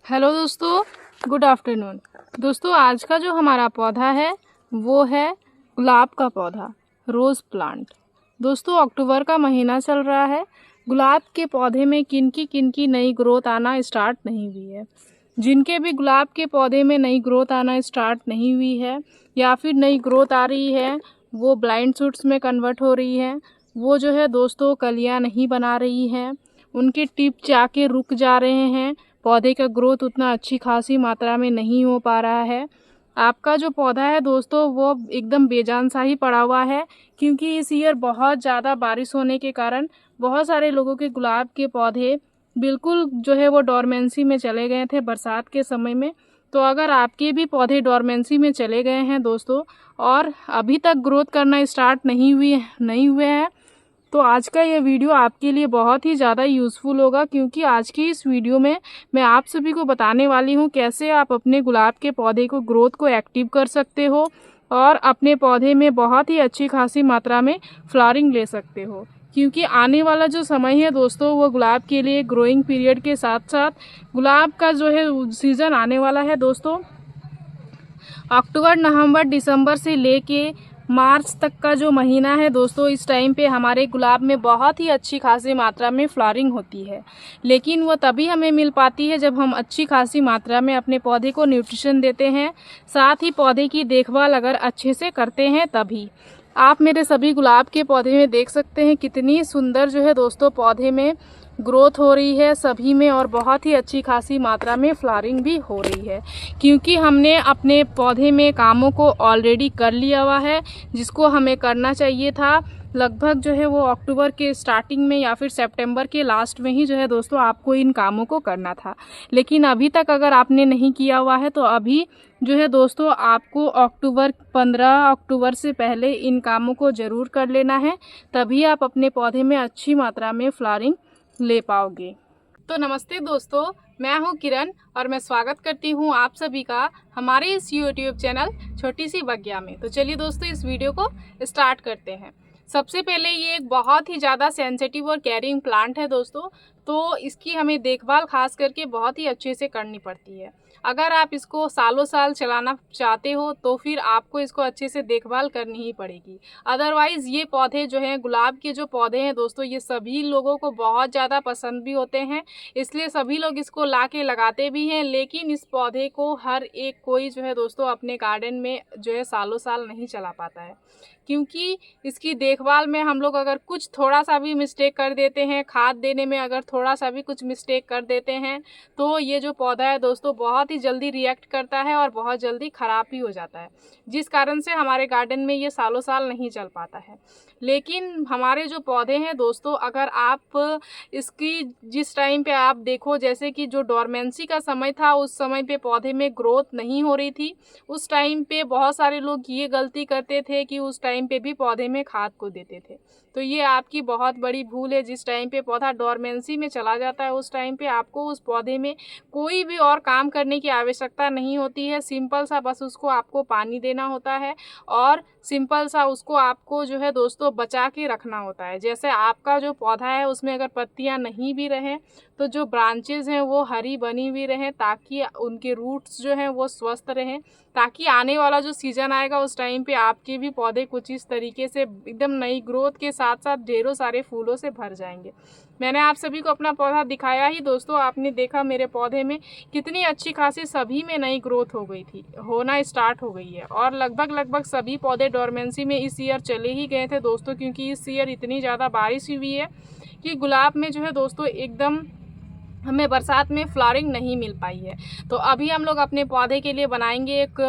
Hello दोस्तों, good afternoon. दोस्तों, आज का जो हमारा पौधा है वो है गुलाब का पौधा, रोज़ प्लांट। दोस्तों, अक्टूबर का महीना चल रहा है। गुलाब के पौधे में किनकी नई ग्रोथ आना स्टार्ट नहीं हुई है। जिनके भी गुलाब के पौधे में नई ग्रोथ आना स्टार्ट नहीं हुई है या फिर नई ग्रोथ आ रही है, वो ब्लाइंड शूट्स में कन्वर्ट हो रही है। वो जो है दोस्तों कलियां नहीं बना रही हैं, उनके टिप जाके रुक जा रहे हैं। पौधे का ग्रोथ उतना अच्छी खासी मात्रा में नहीं हो पा रहा है। आपका जो पौधा है दोस्तों वो एकदम बेजान सा ही पड़ा हुआ है, क्योंकि इस ईयर बहुत ज़्यादा बारिश होने के कारण बहुत सारे लोगों के गुलाब के पौधे बिल्कुल जो है वो डोरमेंसी में चले गए थे बरसात के समय में। तो अगर आपके भी पौधे डोरमेंसी में चले गए हैं दोस्तों और अभी तक ग्रोथ करना स्टार्ट नहीं हुए हैं, तो आज का ये वीडियो आपके लिए बहुत ही ज़्यादा यूज़फुल होगा, क्योंकि आज की इस वीडियो में मैं आप सभी को बताने वाली हूँ कैसे आप अपने गुलाब के पौधे को ग्रोथ को एक्टिव कर सकते हो और अपने पौधे में बहुत ही अच्छी खासी मात्रा में फ्लावरिंग ले सकते हो। क्योंकि आने वाला जो समय है दोस्तों वो गुलाब के लिए ग्रोइंग पीरियड के साथ साथ गुलाब का जो है सीज़न आने वाला है दोस्तों। अक्टूबर, नवंबर, दिसंबर से लेके मार्च तक का जो महीना है दोस्तों, इस टाइम पे हमारे गुलाब में बहुत ही अच्छी खासी मात्रा में फ्लावरिंग होती है। लेकिन वो तभी हमें मिल पाती है जब हम अच्छी खासी मात्रा में अपने पौधे को न्यूट्रिशन देते हैं, साथ ही पौधे की देखभाल अगर अच्छे से करते हैं तभी। आप मेरे सभी गुलाब के पौधे में देख सकते हैं कितनी सुंदर जो है दोस्तों पौधे में ग्रोथ हो रही है सभी में, और बहुत ही अच्छी खासी मात्रा में फ्लावरिंग भी हो रही है, क्योंकि हमने अपने पौधे में कामों को ऑलरेडी कर लिया हुआ है जिसको हमें करना चाहिए था। लगभग जो है वो अक्टूबर के स्टार्टिंग में या फिर सितंबर के लास्ट में ही जो है दोस्तों आपको इन कामों को करना था। लेकिन अभी तक अगर आपने नहीं किया हुआ है तो अभी जो है दोस्तों आपको 15 अक्टूबर से पहले इन कामों को ज़रूर कर लेना है, तभी आप अपने पौधे में अच्छी मात्रा में फ्लावरिंग ले पाओगे। तो नमस्ते दोस्तों, मैं हूं किरण और मैं स्वागत करती हूं आप सभी का हमारे इस यूट्यूब चैनल छोटी सी बगिया में। तो चलिए दोस्तों इस वीडियो को स्टार्ट करते हैं। सबसे पहले ये एक बहुत ही ज़्यादा सेंसिटिव और केयरिंग प्लांट है दोस्तों, तो इसकी हमें देखभाल खास करके बहुत ही अच्छे से करनी पड़ती है। अगर आप इसको सालों साल चलाना चाहते हो तो फिर आपको इसको अच्छे से देखभाल करनी ही पड़ेगी। अदरवाइज़ ये पौधे जो हैं, गुलाब के जो पौधे हैं दोस्तों, ये सभी लोगों को बहुत ज़्यादा पसंद भी होते हैं, इसलिए सभी लोग इसको ला के लगाते भी हैं। लेकिन इस पौधे को हर एक कोई जो है दोस्तों अपने गार्डन में जो है सालों साल नहीं चला पाता है, क्योंकि इसकी देखभाल में हम लोग अगर कुछ थोड़ा सा भी मिस्टेक कर देते हैं, खाद देने में अगर थोड़ा सा भी कुछ मिस्टेक कर देते हैं, तो ये जो पौधा है दोस्तों बहुत ही जल्दी रिएक्ट करता है और बहुत जल्दी ख़राब भी हो जाता है, जिस कारण से हमारे गार्डन में ये सालों साल नहीं चल पाता है। लेकिन हमारे जो पौधे हैं दोस्तों, अगर आप इसकी जिस टाइम पे आप देखो, जैसे कि जो डोरमेंसी का समय था उस समय पे पौधे में ग्रोथ नहीं हो रही थी, उस टाइम पे बहुत सारे लोग ये गलती करते थे कि उस टाइम पे भी पौधे में खाद को देते थे। तो ये आपकी बहुत बड़ी भूल है। जिस टाइम पे पौधा डोरमेंसी में चला जाता है उस टाइम पे आपको उस पौधे में कोई भी और काम करने की आवश्यकता नहीं होती है। सिंपल सा बस उसको आपको पानी देना होता है और सिंपल सा उसको आपको जो है दोस्तों बचा के रखना होता है। जैसे आपका जो पौधा है उसमें अगर पत्तियां नहीं भी रहें तो जो ब्रांचेज़ हैं वो हरी बनी हुई रहें, ताकि उनके रूट्स जो हैं वो स्वस्थ रहें, ताकि आने वाला जो सीज़न आएगा उस टाइम पे आपके भी पौधे कुछ इस तरीके से एकदम नई ग्रोथ के साथ साथ ढेरों सारे फूलों से भर जाएंगे। मैंने आप सभी को अपना पौधा दिखाया ही दोस्तों, आपने देखा मेरे पौधे में कितनी अच्छी खासी सभी में नई ग्रोथ हो गई थी, होना स्टार्ट हो गई है। और लगभग सभी पौधे डोरमेंसी में इस ईयर चले ही गए थे दोस्तों, क्योंकि इस ईयर इतनी ज़्यादा बारिश हुई है कि गुलाब में जो है दोस्तों एकदम हमें बरसात में फ्लावरिंग नहीं मिल पाई है। तो अभी हम लोग अपने पौधे के लिए बनाएंगे एक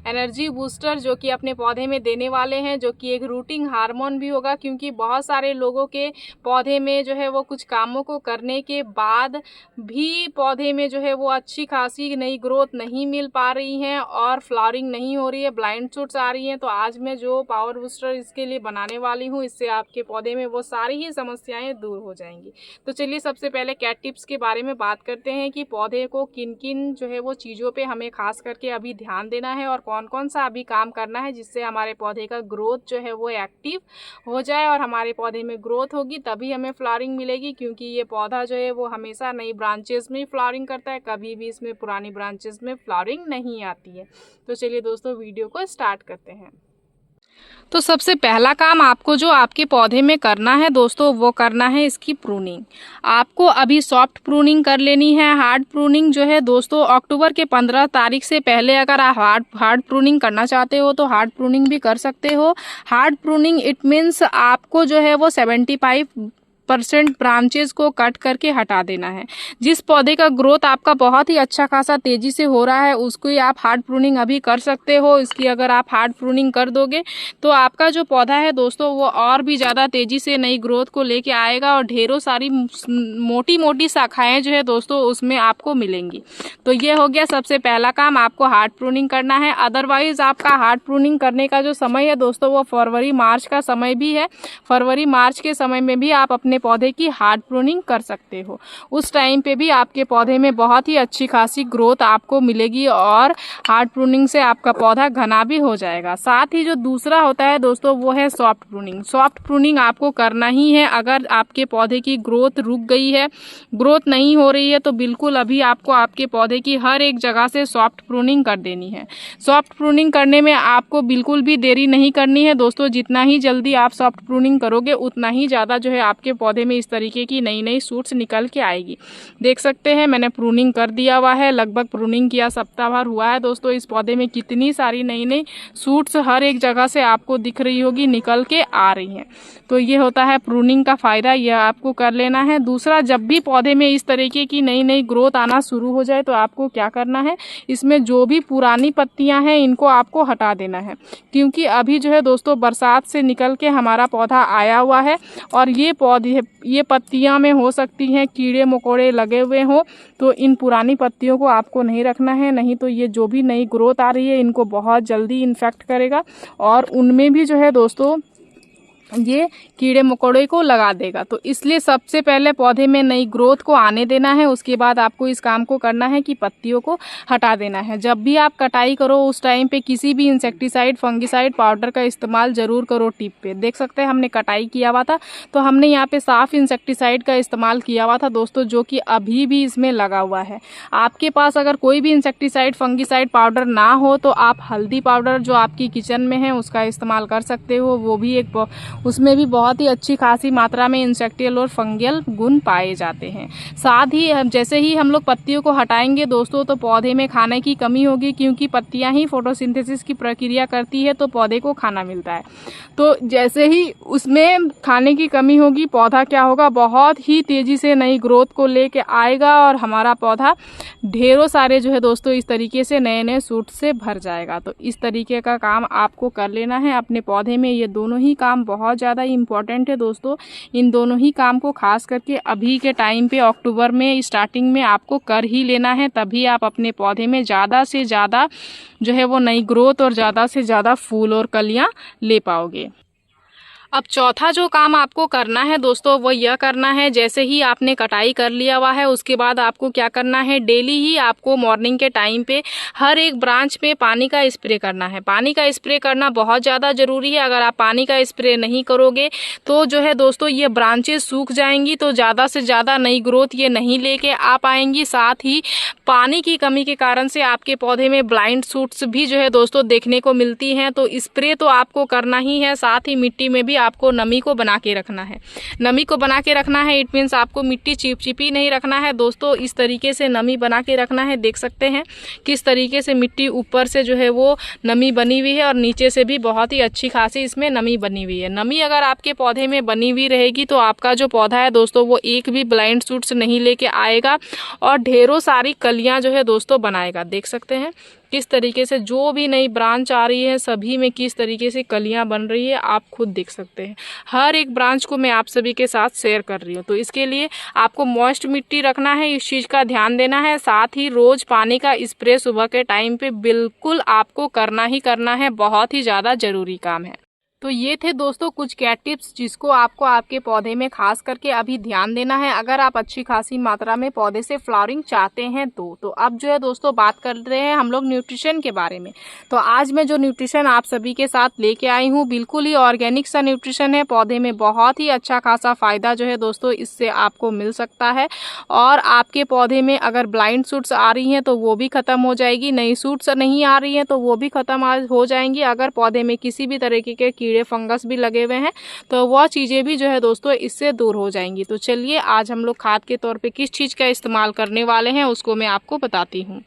एनर्जी बूस्टर, जो कि अपने पौधे में देने वाले हैं, जो कि एक रूटिंग हार्मोन भी होगा, क्योंकि बहुत सारे लोगों के पौधे में जो है वो कुछ कामों को करने के बाद भी पौधे में जो है वो अच्छी खासी नई ग्रोथ नहीं मिल पा रही हैं और फ्लावरिंग नहीं हो रही है, ब्लाइंड शूट्स आ रही हैं। तो आज मैं जो पावर बूस्टर इसके लिए बनाने वाली हूँ, इससे आपके पौधे में वो सारी ही समस्याएँ दूर हो जाएंगी। तो चलिए सबसे पहले कैट टिप्स के बारे में में बात करते हैं कि पौधे को किन किन जो है वो चीज़ों पे हमें खास करके अभी ध्यान देना है और कौन कौन सा अभी काम करना है जिससे हमारे पौधे का ग्रोथ जो है वो एक्टिव हो जाए और हमारे पौधे में ग्रोथ होगी तभी हमें फ्लावरिंग मिलेगी, क्योंकि ये पौधा जो है वो हमेशा नई ब्रांचेस में फ्लावरिंग करता है, कभी भी इसमें पुरानी ब्रांचेस में फ्लावरिंग नहीं आती है। तो चलिए दोस्तों वीडियो को स्टार्ट करते हैं। तो सबसे पहला काम आपको जो आपके पौधे में करना है दोस्तों वो करना है इसकी प्रूनिंग। आपको अभी सॉफ्ट प्रूनिंग कर लेनी है। हार्ड प्रूनिंग जो है दोस्तों अक्टूबर के 15 तारीख से पहले अगर आप हार्ड प्रूनिंग करना चाहते हो तो हार्ड प्रूनिंग भी कर सकते हो। हार्ड प्रूनिंग इट मीन्स आपको जो है वो 75% ब्रांचेस को कट करके हटा देना है। जिस पौधे का ग्रोथ आपका बहुत ही अच्छा खासा तेजी से हो रहा है उसको ही आप हार्ड प्रूनिंग अभी कर सकते हो। इसकी अगर आप हार्ड प्रूनिंग कर दोगे तो आपका जो पौधा है दोस्तों वो और भी ज़्यादा तेजी से नई ग्रोथ को लेके आएगा और ढेरों सारी मोटी मोटी शाखाएं जो है दोस्तों उसमें आपको मिलेंगी। तो ये हो गया सबसे पहला काम, आपको हार्ड प्रूनिंग करना है। अदरवाइज आपका हार्ड प्रूनिंग करने का जो समय है दोस्तों वो फरवरी मार्च का समय भी है। फरवरी मार्च के समय में भी आप अपने पौधे की हार्ड प्रूनिंग कर सकते हो। उस टाइम पे भी आपके पौधे में बहुत ही अच्छी खासी ग्रोथ आपको मिलेगी और हार्ड प्रूनिंग से आपका पौधा घना भी हो जाएगा। साथ ही जो दूसरा होता है दोस्तों वो है सॉफ्ट प्रूनिंग। सॉफ्ट प्रूनिंग आपको करना ही है। अगर आपके पौधे की ग्रोथ रुक गई है, ग्रोथ नहीं हो रही है, तो बिल्कुल अभी आपको आपके पौधे की हर एक जगह से सॉफ्ट प्रूनिंग कर देनी है। सॉफ्ट प्रूनिंग करने में आपको बिल्कुल भी देरी नहीं करनी है दोस्तों। जितना ही जल्दी आप सॉफ्ट प्रूनिंग करोगे उतना ही ज़्यादा जो है आपके पौधे में इस तरीके की नई नई शूट्स निकल के आएगी। देख सकते हैं मैंने प्रूनिंग कर दिया हुआ है। लगभग प्रूनिंग किया सप्ताह भर हुआ है दोस्तों। इस पौधे में कितनी सारी नई नई शूट्स हर एक जगह से आपको दिख रही होगी, निकल के आ रही हैं। तो ये होता है प्रूनिंग का फ़ायदा, यह आपको कर लेना है। दूसरा, जब भी पौधे में इस तरीके की नई नई ग्रोथ आना शुरू हो जाए तो आपको क्या करना है, इसमें जो भी पुरानी पत्तियां हैं इनको आपको हटा देना है, क्योंकि अभी जो है दोस्तों बरसात से निकल के हमारा पौधा आया हुआ है और ये पत्तियां में हो सकती हैं कीड़े मकोड़े लगे हुए हों। तो इन पुरानी पत्तियों को आपको नहीं रखना है, नहीं तो ये जो भी नई ग्रोथ आ रही है इनको बहुत जल्दी इन्फेक्ट करेगा और उनमें भी जो है दोस्तों ये कीड़े मकोड़े को लगा देगा। तो इसलिए सबसे पहले पौधे में नई ग्रोथ को आने देना है। उसके बाद आपको इस काम को करना है कि पत्तियों को हटा देना है। जब भी आप कटाई करो उस टाइम पे किसी भी इंसेक्टिसाइड फंगिसाइड पाउडर का इस्तेमाल ज़रूर करो टिप पे। देख सकते हैं हमने कटाई किया हुआ था तो हमने यहाँ पे साफ इंसेक्टिसाइड का इस्तेमाल किया हुआ था दोस्तों, जो कि अभी भी इसमें लगा हुआ है। आपके पास अगर कोई भी इंसेक्टिसाइड फंगिसाइड पाउडर ना हो तो आप हल्दी पाउडर जो आपकी किचन में है उसका इस्तेमाल कर सकते हो। वो भी उसमें भी बहुत ही अच्छी खासी मात्रा में इंसेक्टियल और फंगियल गुण पाए जाते हैं। साथ ही जैसे ही हम लोग पत्तियों को हटाएंगे दोस्तों तो पौधे में खाने की कमी होगी, क्योंकि पत्तियां ही फोटोसिंथेसिस की प्रक्रिया करती है तो पौधे को खाना मिलता है। तो जैसे ही उसमें खाने की कमी होगी पौधा क्या होगा, बहुत ही तेज़ी से नई ग्रोथ को लेके आएगा और हमारा पौधा ढेरों सारे जो है दोस्तों इस तरीके से नए नए सूट से भर जाएगा। तो इस तरीके का काम आपको कर लेना है अपने पौधे में। ये दोनों ही काम बहुत ज़्यादा इम्पॉर्टेंट है दोस्तों। इन दोनों ही काम को खास करके अभी के टाइम पे अक्टूबर में स्टार्टिंग में आपको कर ही लेना है, तभी आप अपने पौधे में ज़्यादा से ज़्यादा जो है वो नई ग्रोथ और ज़्यादा से ज़्यादा फूल और कलियाँ ले पाओगे। अब चौथा जो काम आपको करना है दोस्तों वो यह करना है, जैसे ही आपने कटाई कर लिया हुआ है उसके बाद आपको क्या करना है, डेली ही आपको मॉर्निंग के टाइम पे हर एक ब्रांच पे पानी का स्प्रे करना है। पानी का स्प्रे करना बहुत ज़्यादा ज़रूरी है। अगर आप पानी का स्प्रे नहीं करोगे तो जो है दोस्तों ये ब्रांचेस सूख जाएंगी, तो ज़्यादा से ज़्यादा नई ग्रोथ ये नहीं लेके आ पाएंगी। साथ ही पानी की कमी के कारण से आपके पौधे में ब्लाइंड शूट्स भी जो है दोस्तों देखने को मिलती हैं। तो स्प्रे तो आपको करना ही है। साथ ही मिट्टी में भी आपको नमी को बना के रखना है। नमी को बना के रखना है इट मीन्स आपको मिट्टी चिपचिपी नहीं रखना है दोस्तों, इस तरीके से नमी बना के रखना है। देख सकते हैं किस तरीके से मिट्टी ऊपर से जो है वो नमी बनी हुई है और नीचे से भी बहुत ही अच्छी खासी इसमें नमी बनी हुई है। नमी अगर आपके पौधे में बनी हुई रहेगी तो आपका जो पौधा है दोस्तों वो एक भी ब्लाइंड शूट्स नहीं लेके आएगा और ढेरों सारी कलियां जो है दोस्तों बनाएगा। देख सकते हैं किस तरीके से जो भी नई ब्रांच आ रही है सभी में किस तरीके से कलियां बन रही है, आप खुद देख सकते हैं। हर एक ब्रांच को मैं आप सभी के साथ शेयर कर रही हूँ। तो इसके लिए आपको मॉइस्ट मिट्टी रखना है, इस चीज़ का ध्यान देना है। साथ ही रोज़ पानी का स्प्रे सुबह के टाइम पे बिल्कुल आपको करना ही करना है, बहुत ही ज़्यादा ज़रूरी काम है। तो ये थे दोस्तों कुछ कैट टिप्स जिसको आपको आपके पौधे में खास करके अभी ध्यान देना है अगर आप अच्छी खासी मात्रा में पौधे से फ्लावरिंग चाहते हैं तो अब जो है दोस्तों बात कर रहे हैं हम लोग न्यूट्रिशन के बारे में। तो आज मैं जो न्यूट्रिशन आप सभी के साथ लेके आई हूँ बिल्कुल ही ऑर्गेनिक सा न्यूट्रिशन है। पौधे में बहुत ही अच्छा खासा फ़ायदा जो है दोस्तों इससे आपको मिल सकता है। और आपके पौधे में अगर ब्लाइंड शूट्स आ रही हैं तो वो भी ख़त्म हो जाएगी, नई शूट्स नहीं आ रही हैं तो वो भी ख़त्म हो जाएंगी। अगर पौधे में किसी भी तरीके के कीड़े फंगस भी लगे हुए हैं तो वह चीज़ें भी जो है दोस्तों इससे दूर हो जाएंगी। तो चलिए आज हम लोग खाद के तौर पे किस चीज़ का इस्तेमाल करने वाले हैं उसको मैं आपको बताती हूँ।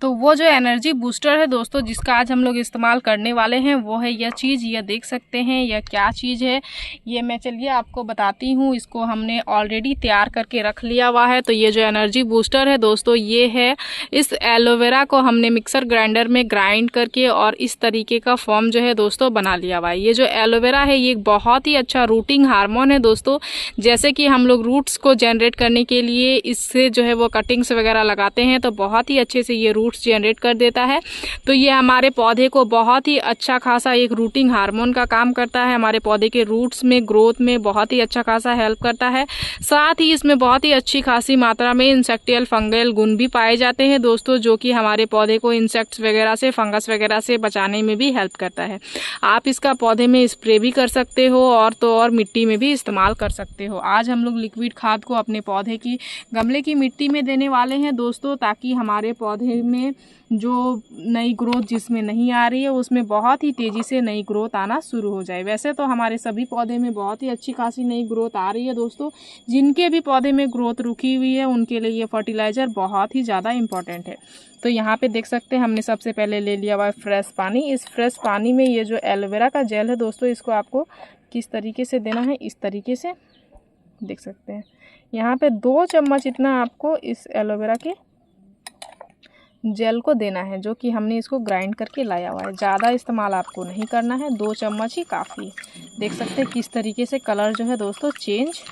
तो वो जो एनर्जी बूस्टर है दोस्तों जिसका आज हम लोग इस्तेमाल करने वाले हैं वो है यह चीज़, यह देख सकते हैं यह क्या चीज़ है, ये मैं चलिए आपको बताती हूँ। इसको हमने ऑलरेडी तैयार करके रख लिया हुआ है। तो ये जो एनर्जी बूस्टर है दोस्तों ये है, इस एलोवेरा को हमने मिक्सर ग्राइंडर में ग्राइंड करके और इस तरीके का फॉर्म जो है दोस्तों बना लिया हुआ है। ये जो एलोवेरा है ये एक बहुत ही अच्छा रूटिंग हार्मोन है दोस्तों। जैसे कि हम लोग रूट्स को जनरेट करने के लिए इससे जो है वो कटिंग्स वगैरह लगाते हैं तो बहुत ही अच्छे से ये रूट्स जनरेट कर देता है। तो ये हमारे पौधे को बहुत ही अच्छा खासा एक रूटिंग हार्मोन का काम करता है। हमारे पौधे के रूट्स में ग्रोथ में बहुत ही अच्छा खासा हेल्प करता है। साथ ही इसमें बहुत ही अच्छी खासी मात्रा में इंसेक्टियल फंगल गुण भी पाए जाते हैं दोस्तों, जो कि हमारे पौधे को इंसेक्ट्स वगैरह से, फंगस वगैरह से बचाने में भी हेल्प करता है। आप इसका पौधे में स्प्रे भी कर सकते हो और तो और मिट्टी में भी इस्तेमाल कर सकते हो। आज हम लोग लिक्विड खाद को अपने पौधे की गमले की मिट्टी में देने वाले हैं दोस्तों, ताकि हमारे पौधे में जो नई ग्रोथ जिसमें नहीं आ रही है उसमें बहुत ही तेज़ी से नई ग्रोथ आना शुरू हो जाए। वैसे तो हमारे सभी पौधे में बहुत ही अच्छी खासी नई ग्रोथ आ रही है दोस्तों। जिनके भी पौधे में ग्रोथ रुकी हुई है उनके लिए ये फर्टिलाइज़र बहुत ही ज़्यादा इम्पॉर्टेंट है। तो यहाँ पे देख सकते हैं हमने सबसे पहले ले लिया हुआ है फ्रेश पानी। इस फ्रेश पानी में ये जो एलोवेरा का जेल है दोस्तों इसको आपको किस तरीके से देना है, इस तरीके से देख सकते हैं। यहाँ पे 2 चम्मच इतना आपको इस एलोवेरा के जेल को देना है, जो कि हमने इसको ग्राइंड करके लाया हुआ है। ज़्यादा इस्तेमाल आपको नहीं करना है, 2 चम्मच ही काफ़ी है। देख सकते हैं किस तरीके से कलर जो है दोस्तों चेंज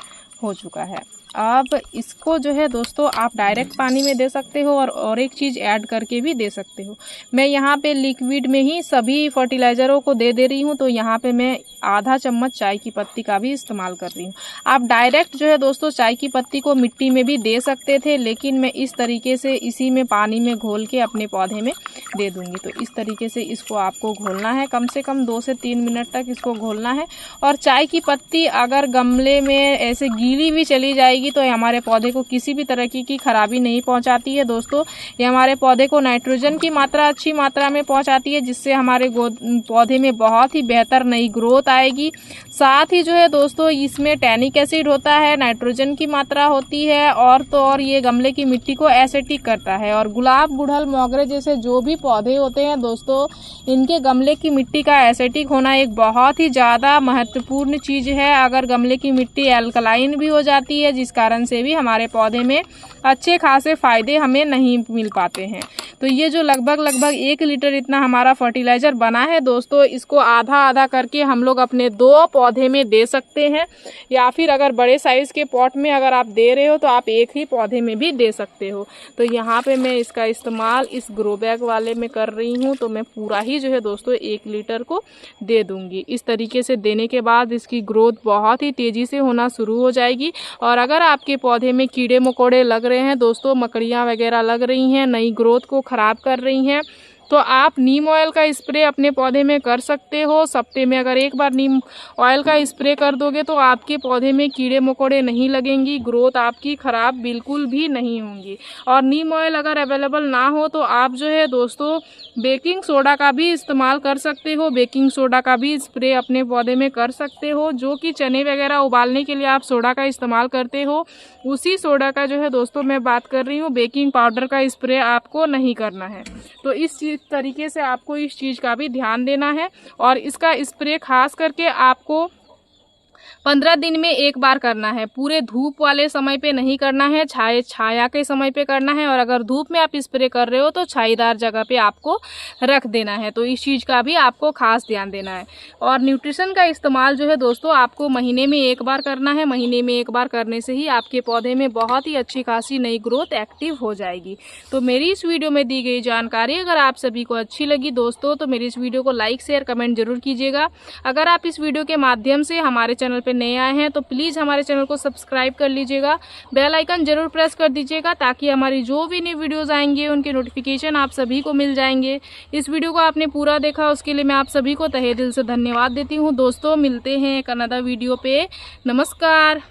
हो चुका है। अब इसको जो है दोस्तों आप डायरेक्ट पानी में दे सकते हो और एक चीज़ ऐड करके भी दे सकते हो। मैं यहाँ पे लिक्विड में ही सभी फर्टिलाइज़रों को दे रही हूँ। तो यहाँ पे मैं आधा चम्मच चाय की पत्ती का भी इस्तेमाल कर रही हूँ। आप डायरेक्ट जो है दोस्तों चाय की पत्ती को मिट्टी में भी दे सकते थे, लेकिन मैं इस तरीके से इसी में पानी में घोल के अपने पौधे में दे दूँगी। तो इस तरीके से इसको आपको घोलना है, कम से कम 2 से 3 मिनट तक इसको घोलना है। और चाय की पत्ती अगर गमले में ऐसे गीली भी चली जाएगी तो ये हमारे पौधे को किसी भी तरह की खराबी नहीं पहुंचाती है दोस्तों। ये हमारे पौधे को नाइट्रोजन की मात्रा अच्छी मात्रा में पहुंचाती है, जिससे हमारे पौधे में बहुत ही बेहतर नई ग्रोथ आएगी। साथ ही जो है दोस्तों इसमें टैनिक एसिड होता है, नाइट्रोजन की मात्रा होती है और तो और ये गमले की मिट्टी को एसिडिक करता है। और गुलाब, गुड़हल, मोगरे जैसे जो भी पौधे होते हैं दोस्तों इनके गमले की मिट्टी का एसिडिक होना एक बहुत ही ज़्यादा महत्वपूर्ण चीज़ है। अगर गमले की मिट्टी एल्कलाइन भी हो जाती है जिस कारण से भी हमारे पौधे में अच्छे खासे फायदे हमें नहीं मिल पाते हैं। तो ये जो लगभग 1 लीटर इतना हमारा फर्टिलाइज़र बना है दोस्तों, इसको आधा आधा करके हम लोग अपने 2 पौधे में दे सकते हैं, या फिर अगर बड़े साइज़ के पॉट में अगर आप दे रहे हो तो आप एक ही पौधे में भी दे सकते हो। तो यहाँ पे मैं इसका इस्तेमाल इस ग्रो बैग वाले में कर रही हूँ। तो मैं पूरा ही जो है दोस्तों 1 लीटर को दे दूँगी। इस तरीके से देने के बाद इसकी ग्रोथ बहुत ही तेज़ी से होना शुरू हो जाएगी। और अगर आपके पौधे में कीड़े मकोड़े लग रहे हैं दोस्तों, मकड़ियाँ वगैरह लग रही हैं, नई ग्रोथ को ख़राब कर रही हैं, तो आप नीम ऑयल का स्प्रे अपने पौधे में कर सकते हो। हफ्ते में अगर एक बार नीम ऑयल का स्प्रे कर दोगे तो आपके पौधे में कीड़े मकोड़े नहीं लगेंगी, ग्रोथ आपकी ख़राब बिल्कुल भी नहीं होंगी। और नीम ऑयल अगर अवेलेबल ना हो तो आप जो है दोस्तों बेकिंग सोडा का भी इस्तेमाल कर सकते हो। बेकिंग सोडा का भी स्प्रे अपने पौधे में कर सकते हो, जो कि चने वगैरह उबालने के लिए आप सोडा का इस्तेमाल करते हो, उसी सोडा का जो है दोस्तों मैं बात कर रही हूँ। बेकिंग पाउडर का स्प्रे आपको नहीं करना है। तो इस तरीके से आपको इस चीज़ का भी ध्यान देना है। और इसका स्प्रे खास करके आपको 15 दिन में एक बार करना है। पूरे धूप वाले समय पे नहीं करना है, छाया के समय पे करना है। और अगर धूप में आप स्प्रे कर रहे हो तो छाईदार जगह पे आपको रख देना है। तो इस चीज़ का भी आपको खास ध्यान देना है। और न्यूट्रिशन का इस्तेमाल जो है दोस्तों आपको महीने में एक बार करना है। महीने में एक बार करने से ही आपके पौधे में बहुत ही अच्छी खासी नई ग्रोथ एक्टिव हो जाएगी। तो मेरी इस वीडियो में दी गई जानकारी अगर आप सभी को अच्छी लगी दोस्तों तो मेरी इस वीडियो को लाइक शेयर कमेंट जरूर कीजिएगा। अगर आप इस वीडियो के माध्यम से हमारे चैनल पर नए आए हैं तो प्लीज़ हमारे चैनल को सब्सक्राइब कर लीजिएगा। बेल आइकन जरूर प्रेस कर दीजिएगा ताकि हमारी जो भी न्यू वीडियोज़ आएंगे उनके नोटिफिकेशन आप सभी को मिल जाएंगे। इस वीडियो को आपने पूरा देखा उसके लिए मैं आप सभी को तहे दिल से धन्यवाद देती हूँ। दोस्तों मिलते हैं एक अनदर वीडियो पे। नमस्कार।